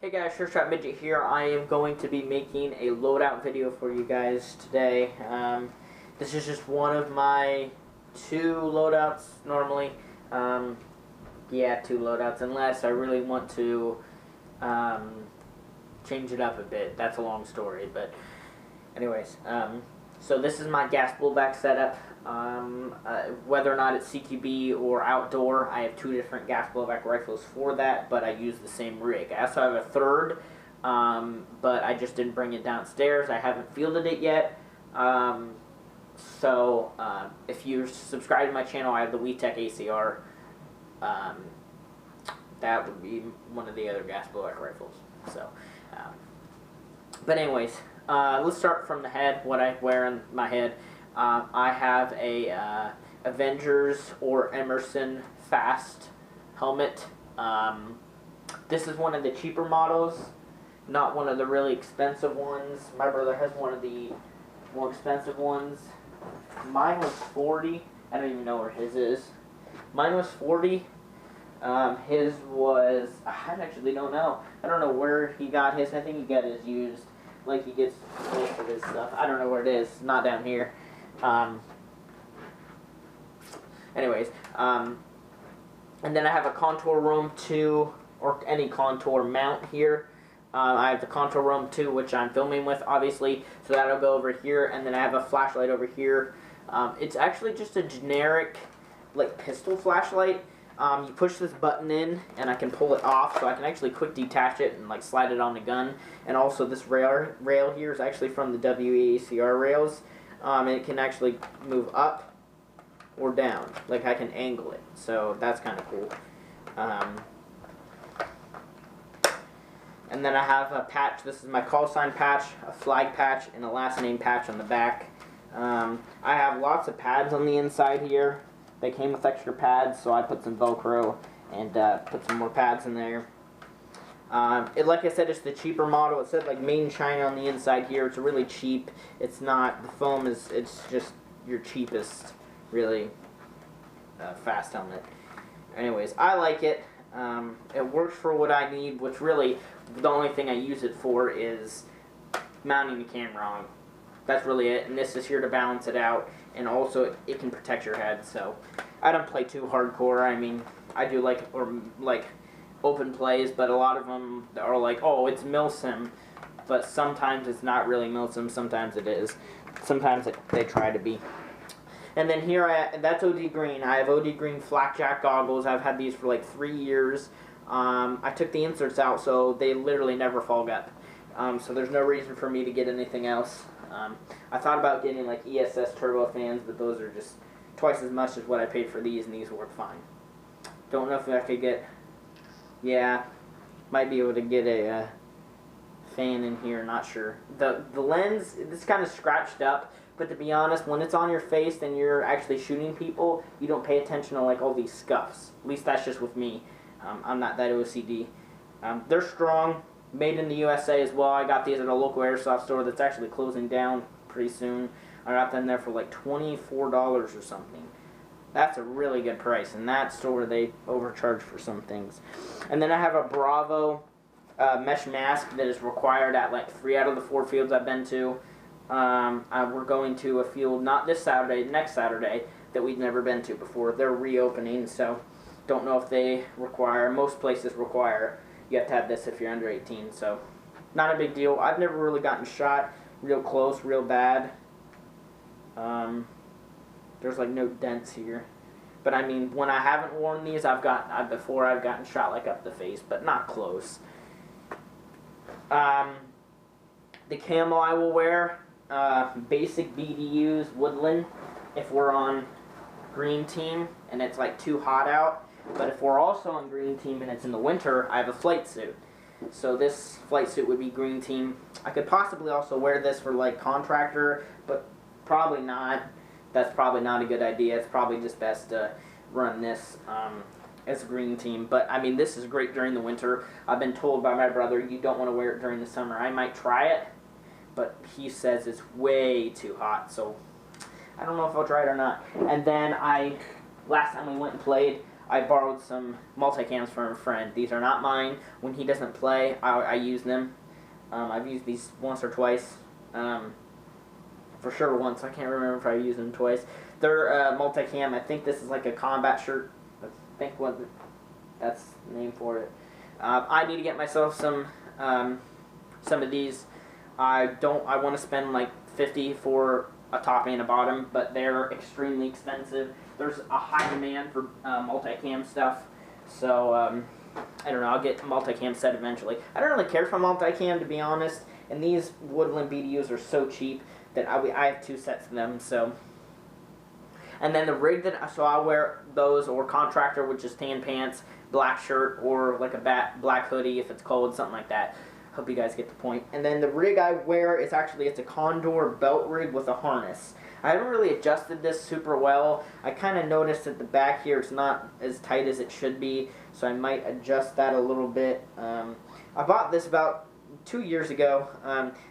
Hey guys, Sure Shot Midget here. I am going to be making a loadout video for you guys today. This is just one of my two loadouts normally. Yeah, two loadouts, unless I really want to change it up a bit. That's a long story, but anyways. So this is my gas blowback setup. Whether or not it's CQB or outdoor, I have two different gas blowback rifles for that, but I use the same rig. I also have a third, but I just didn't bring it downstairs. I haven't fielded it yet. If you subscribe to my channel, I have the WeTech ACR. That would be one of the other gas blowback rifles. But anyways, let's start from the head, what I wear on my head. I have a Avengers or Emerson Fast helmet. This is one of the cheaper models, not one of the really expensive ones. My brother has one of the more expensive ones. Mine was $40. I don't even know where his is. Mine was $40. His was, I actually don't know. I don't know where he got his. I think he got his used. Like he gets most of his stuff. I don't know where it is. Not down here. And then I have a Contour Roam 2, or any Contour mount here. I have the Contour Roam 2, which I'm filming with, obviously, so that'll go over here, and then I have a flashlight over here. It's actually just a generic, like, pistol flashlight. You push this button in, and I can pull it off, so I can actually quick detach it and, like, slide it on the gun. And also, this rail here is actually from the WACR rails. And it can actually move up or down. Like, I can angle it. So, that's kind of cool. And then I have a patch. This is my call sign patch, a flag patch, and a last name patch on the back. I have lots of pads on the inside here. They came with extra pads, so I put some Velcro and put some more pads in there. Like I said, it's the cheaper model. It said like made in China on the inside here. It's really cheap. It's not, the foam is, it's just your cheapest, really, fast helmet. Anyways, I like it. It works for what I need, which really, the only thing I use it for is mounting the camera on. That's really it, and this is here to balance it out, and also it can protect your head, so I don't play too hardcore. I mean, I do like open plays, but a lot of them are like, oh, it's milsim, but sometimes it's not really milsim, sometimes it is. Sometimes they try to be. And then here, that's OD Green. I have OD Green flakjack goggles. I've had these for like 3 years. I took the inserts out, so they literally never fog up. So there's no reason for me to get anything else. I thought about getting like ESS turbo fans, but those are just twice as much as what I paid for these, and these work fine. Don't know if I could get, yeah, might be able to get a fan in here, not sure. The lens, it's kind of scratched up, but to be honest, when it's on your face and you're actually shooting people, you don't pay attention to like all these scuffs. At least that's just with me. I'm not that OCD. They're strong. Made in the USA as well. I got these at a local airsoft store that's actually closing down pretty soon. I got them there for like $24 or something. That's a really good price. In that store, they overcharge for some things. And then I have a Bravo mesh mask that is required at like 3 out of the 4 fields I've been to. We're going to a field, not this Saturday, next Saturday, that we've never been to before. They're reopening, so don't know if they require, most places require, you have to have this if you're under 18, so not a big deal. I've never really gotten shot real close, real bad. There's like no dents here. But I mean, when I haven't worn these, before I've gotten shot like up the face, but not close. The camo I will wear, basic BDUs, woodland, if we're on green team and it's like too hot out. But if we're also on green team and it's in the winter, I have a flight suit. So this flight suit would be green team. I could possibly also wear this for like contractor, but probably not. That's probably not a good idea. It's probably just best to run this as green team. But I mean, this is great during the winter. I've been told by my brother you don't want to wear it during the summer. I might try it, but he says it's way too hot. So I don't know if I'll try it or not. And then last time we went and played, I borrowed some multicams from a friend. These are not mine. When he doesn't play, I use them. I've used these once or twice. For sure once. I can't remember if I used them twice. They're multicam. I think this is like a combat shirt. I think that's the name for it. I need to get myself some of these. I want to spend like $50 for a top and a bottom, but they're extremely expensive. There's a high demand for multicam stuff, so I don't know. I'll get a multicam set eventually. I don't really care for multicam, to be honest, and these Woodland BDUs are so cheap that I have 2 sets of them. So, and then the rig so I'll wear those, or contractor, which is tan pants, black shirt, or like a black hoodie if it's cold, something like that. Hope you guys get the point. And then the rig I wear is it's a Condor belt rig with a harness. I haven't really adjusted this super well. I kind of noticed at the back here it's not as tight as it should be, so I might adjust that a little bit. I bought this about 2 years ago.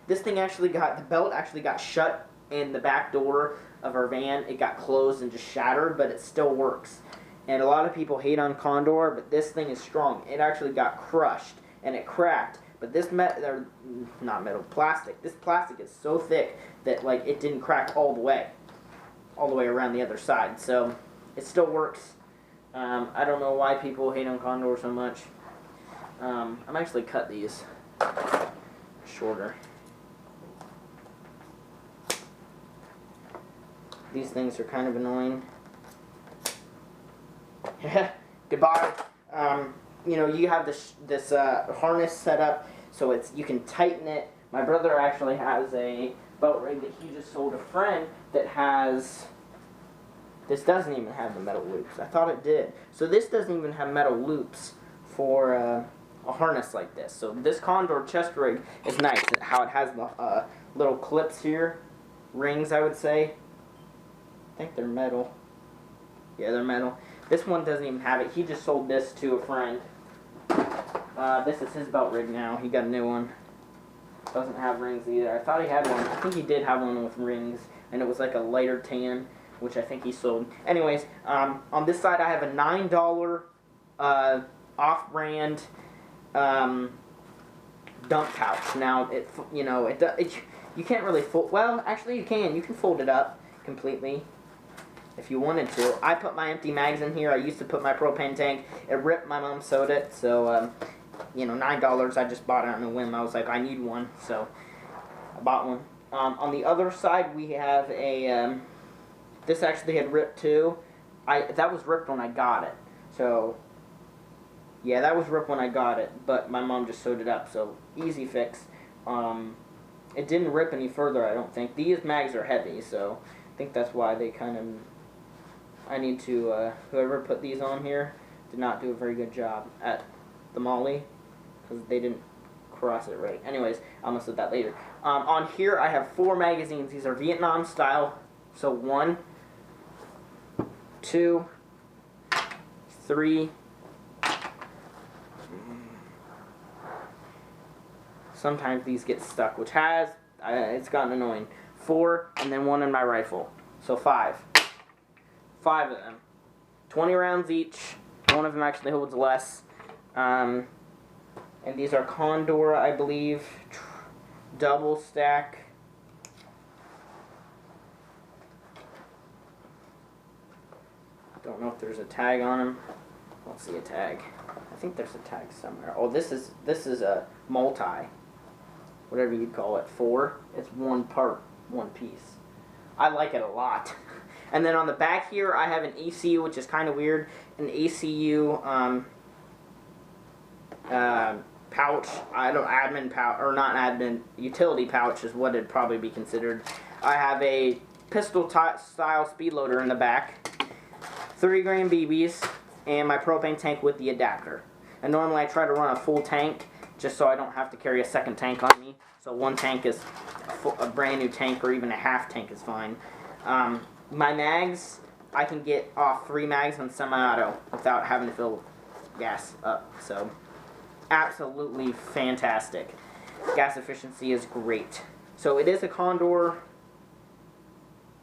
This thing the belt actually got shut in the back door of our van. It got closed and just shattered, but it still works. And a lot of people hate on Condor, but this thing is strong. It actually got crushed and it cracked. But this plastic. This plastic is so thick that like it didn't crack all the way around the other side. So it still works. I don't know why people hate on Condor so much. I'm actually cut these shorter. These things are kind of annoying. Goodbye. You know, you have this harness set up so you can tighten it. My brother actually has a boat rig that he just sold a friend that has. This doesn't even have the metal loops. I thought it did. So this doesn't even have metal loops for a harness like this. So this Condor chest rig is nice. How it has the little clips here, rings I would say. I think they're metal. Yeah, they're metal. This one doesn't even have it. He just sold this to a friend. This is his belt rig now. He got a new one. Doesn't have rings either. I thought he had one. I think he did have one with rings, and it was like a lighter tan, which I think he sold. Anyways, on this side I have a $9 off-brand dump pouch. Now, you can't really fold. Well, actually you can. You can fold it up completely if you wanted to. I put my empty mags in here. I used to put my propane tank. It ripped. My mom sewed it. So, $9. I just bought it on a whim. I was like, I need one. So, I bought one. On the other side, we have a, this actually had ripped too. That was ripped when I got it. So, yeah, that was ripped when I got it. But my mom just sewed it up. So, easy fix. It didn't rip any further, I don't think. These mags are heavy, so I think that's why they kind of... I need to, whoever put these on here did not do a very good job at the molly, because they didn't cross it right. Anyways, I'm going to set that later. On here, I have 4 magazines. These are Vietnam style. So 1, 2, 3. Sometimes these get stuck, which it's gotten annoying. 4, and then 1 in my rifle. So 5. 5 of them. 20 rounds each. One of them actually holds less. And these are Condor, I believe. Double stack. Don't know if there's a tag on them. I don't see a tag. I think there's a tag somewhere. Oh, this is a multi. Whatever you'd call it. 4. It's one part, one piece. I like it a lot. And then on the back here, I have an ECU, which is kind of weird. An ECU pouch. Admin pouch, or not admin, utility pouch is what it'd probably be considered. I have a pistol-style speed loader in the back, 3-gram BBs, and my propane tank with the adapter. And normally I try to run a full tank, just so I don't have to carry a second tank on me. So one tank is a brand new tank, or even a half tank is fine. My mags, I can get off 3 mags on semi-auto without having to fill gas up. So, absolutely fantastic. Gas efficiency is great. So it is a Condor.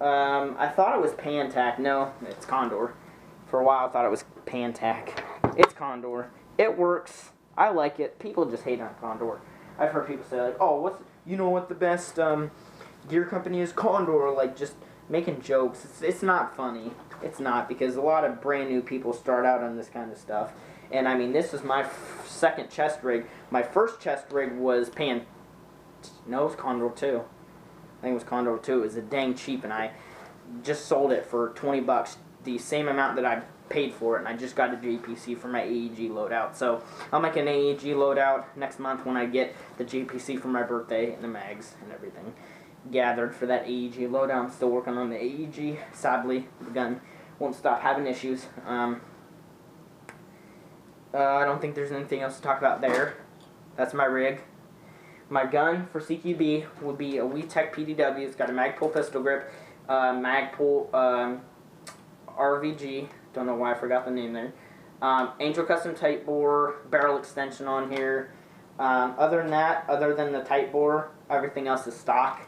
I thought it was Pantac. No, it's Condor. For a while I thought it was Pantac. It's Condor. It works. I like it. People just hate on Condor. I've heard people say like, "Oh, you know what the best gear company is? Condor." Like just making jokes. It's not funny. It's not, because a lot of brand new people start out on this kind of stuff. And I mean, this is my second chest rig. My first chest rig was no, it was Condor 2. I think it was Condor 2. It was a dang cheap, and I just sold it for 20 bucks, the same amount that I paid for it, and I just got a JPC for my AEG loadout. So I'll make an AEG loadout next month when I get the JPC for my birthday and the mags and everything gathered for that AEG loadout. I'm still working on the AEG. Sadly, the gun won't stop having issues. I don't think there's anything else to talk about there. That's my rig. My gun for CQB would be a WeTech PDW. It's got a Magpul pistol grip, Magpul RVG. Don't know why I forgot the name there. Angel Custom tight bore, barrel extension on here. Other than that, other than the tight bore, everything else is stock.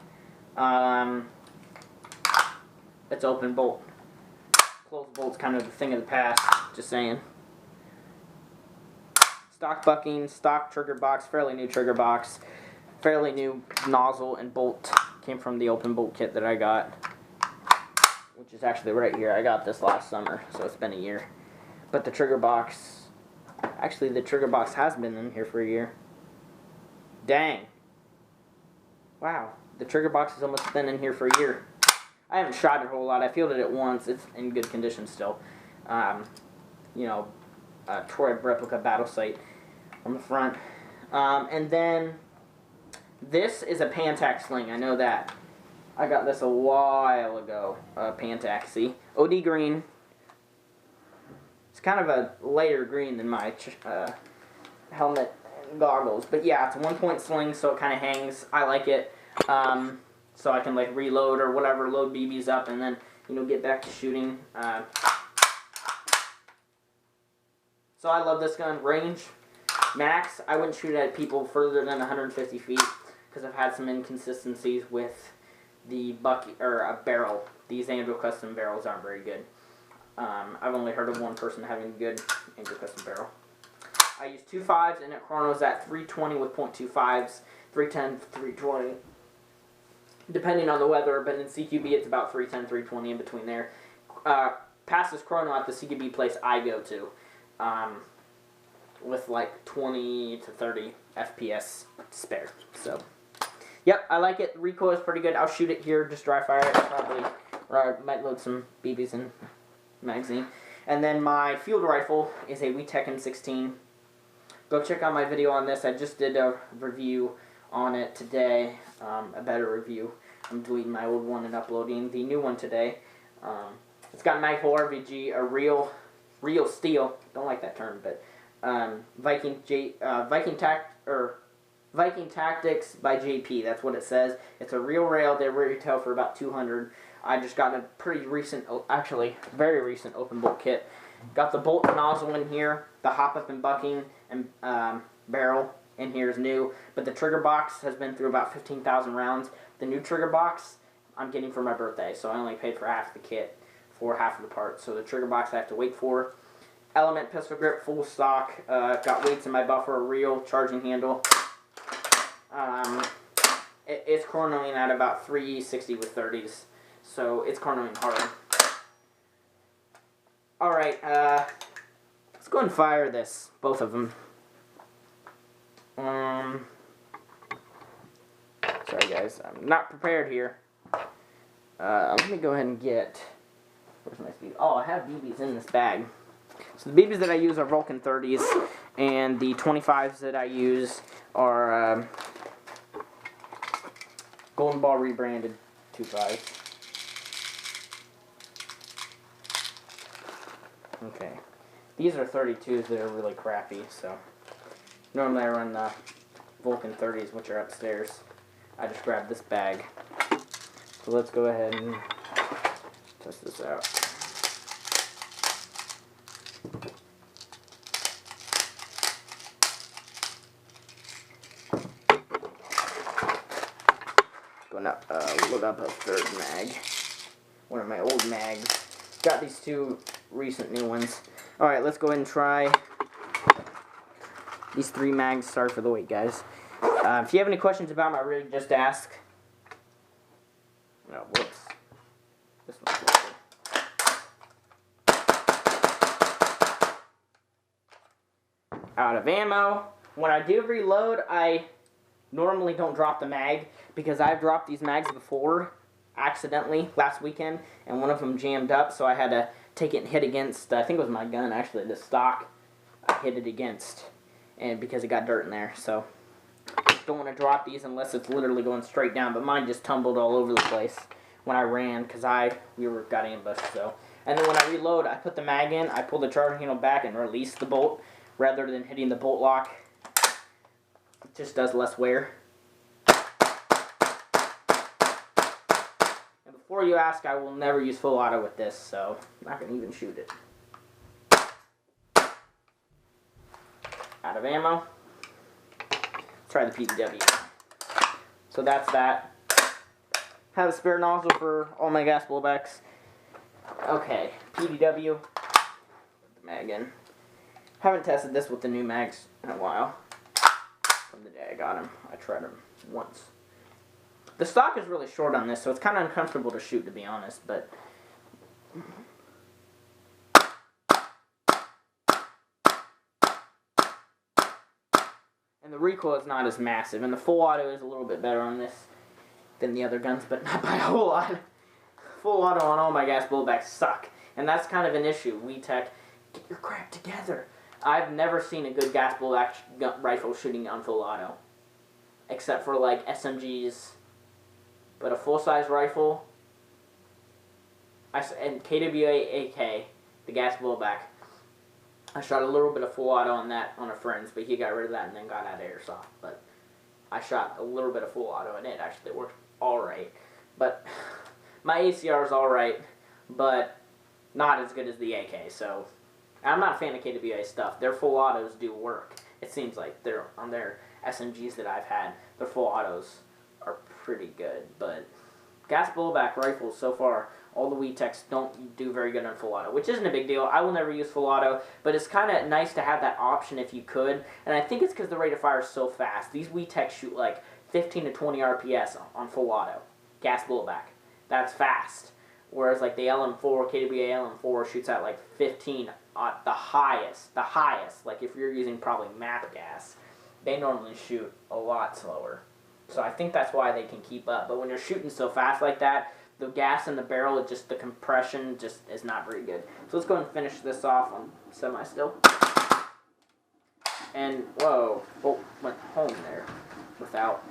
It's open bolt. Closed bolt's kind of the thing of the past, just saying. Stock bucking, stock trigger box, fairly new trigger box, fairly new nozzle and bolt. Came from the open bolt kit that I got, which is actually right here. I got this last summer, so it's been a year. But the trigger box, actually the trigger box has been in here for a year. Dang. Wow, the trigger box has almost been in here for a year. I haven't shot it a whole lot. I fielded it once. It's in good condition still. You know, Troy replica battle sight on the front. And then this is a Pantac sling. I know that. I got this a while ago. Pantac, see? OD green. It's kind of a lighter green than my helmet and goggles. But yeah, it's a 1-point sling, so it kind of hangs. I like it. So I can like reload or whatever, load BBs up, and then, you know, get back to shooting. So I love this gun. Range, max, I wouldn't shoot at people further than 150 feet because I've had some inconsistencies with the barrel. These Angel Custom barrels aren't very good. I've only heard of one person having a good Angel Custom barrel. I use 2.5s, and it chronos at 320 with .25s, 310, 320. Depending on the weather, but in CQB it's about 310, 320 in between there. Passes chrono at the CQB place I go to, with like 20 to 30 FPS spare. So, yep, I like it. The recoil is pretty good. I'll shoot it here, just dry fire it probably, or I might load some BBs in magazine. And then my field rifle is a WeTech M16. Go check out my video on this. I just did a review on it today, a better review. I'm deleting my old one and uploading the new one today. It's got Magpul RVG, a real steel. Don't like that term, but Viking Tactics by JP. That's what it says. It's a real rail. They retail for about $200. I just got a pretty recent, actually very recent open bolt kit. Got the bolt nozzle in here, the hop up and bucking and barrel in here is new, but the trigger box has been through about 15,000 rounds. The new trigger box I'm getting for my birthday, so I only paid for half the kit for half of the parts. So the trigger box I have to wait for. Element pistol grip, full stock. Got weights in my buffer, a real charging handle. It's chronoing at about 360 with 30s, so it's chronoing hard. Alright, let's go and fire this, both of them. Sorry guys, I'm not prepared here. Let me go ahead and get, where's my speed? Oh, I have BBs in this bag. So the BBs that I use are Vulcan 30s, and the 25s that I use are Golden Ball rebranded 2.5. Okay. These are 32s that are really crappy, so normally I run the Vulcan 30s, which are upstairs. I just grabbed this bag. So let's go ahead and test this out. Going up, load up a third mag. One of my old mags. Got these two recent new ones. Alright, let's go ahead and try these 3 mags. Sorry for the wait, guys. If you have any questions about my rig, just ask. No, whoops. This one's closer. Out of ammo. When I do reload, I normally don't drop the mag because I've dropped these mags before accidentally last weekend, and one of them jammed up, so I had to take it and hit against, I think it was my gun actually, the stock I hit it against, and because it got dirt in there. So don't want to drop these unless it's literally going straight down, but mine just tumbled all over the place when I ran because we got ambushed. So, and then when I reload, I put the mag in, I pull the charging handle back and release the bolt rather than hitting the bolt lock. It just does less wear. And before you ask, I will never use full auto with this, so I'm not going to even shoot it. Out of ammo. Let's try the PDW. So that's that. Have a spare nozzle for all my gas blowbacks. Okay, PDW. Put the mag in. Haven't tested this with the new mags in a while. From the day I got them. I tried them once. The stock is really short on this, so it's kind of uncomfortable to shoot, to be honest, but... And the recoil is not as massive, and the full auto is a little bit better on this than the other guns, but not by a whole lot. Full auto on all my gas blowbacks suck, and that's kind of an issue. WeTech, get your crap together. I've never seen a good gas blowback rifle shooting on full auto, except for like SMGs. But a full-size rifle, and KWA AK, the gas blowback, I shot a little bit of full auto on that on a friend's, but he got rid of that and then got out of airsoft. But I shot a little bit of full auto and it actually worked alright. But my ACR is alright, but not as good as the AK. So I'm not a fan of KWA stuff. Their full autos do work. It seems like they're on their SMGs that I've had, their full autos are pretty good. But gas blowback rifles so far, all the WeTechs don't do very good on full auto, which isn't a big deal. I will never use full auto, but it's kind of nice to have that option if you could. And I think it's because the rate of fire is so fast. These WeTechs shoot like 15 to 20 RPS on full auto, gas blowback. That's fast. Whereas like the LM4, KWA LM4 shoots at like 15 at the highest. The highest, like if you're using probably MAP gas, they normally shoot a lot slower. So I think that's why they can keep up. But when you're shooting so fast like that, the gas in the barrel, the compression just is not very good. So let's go and finish this off on semi-still. And, whoa, bolt went home there without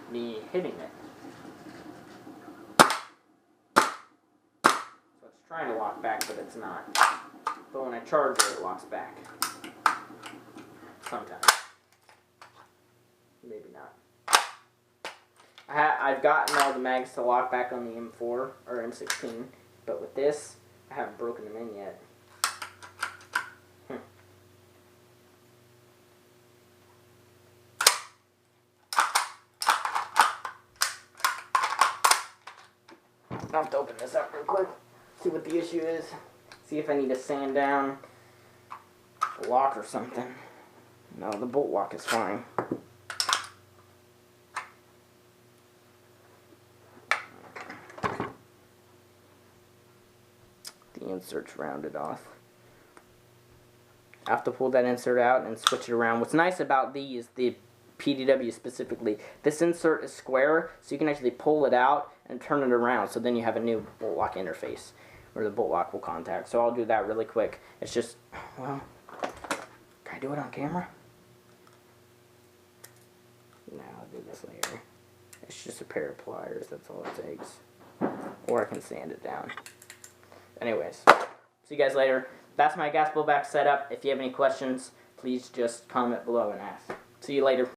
me hitting it. So it's trying to lock back, but it's not. But when I charge it locks back. Sometimes. Maybe not. I've gotten all the mags to lock back on the M4 or M16, but with this, I haven't broken them in yet. I'll have to open this up real quick, see what the issue is, see if I need to sand down the lock or something. No, the bolt lock is fine. The insert's rounded off. I have to pull that insert out and switch it around. What's nice about these, the PDW specifically, this insert is square, so you can actually pull it out and turn it around, so then you have a new bolt lock interface where the bolt lock will contact. So I'll do that really quick. It's just, well, can I do it on camera? No, I'll do this later. It's just a pair of pliers, that's all it takes. Or I can sand it down. Anyways, see you guys later. That's my gas blowback setup. If you have any questions, please just comment below and ask. See you later.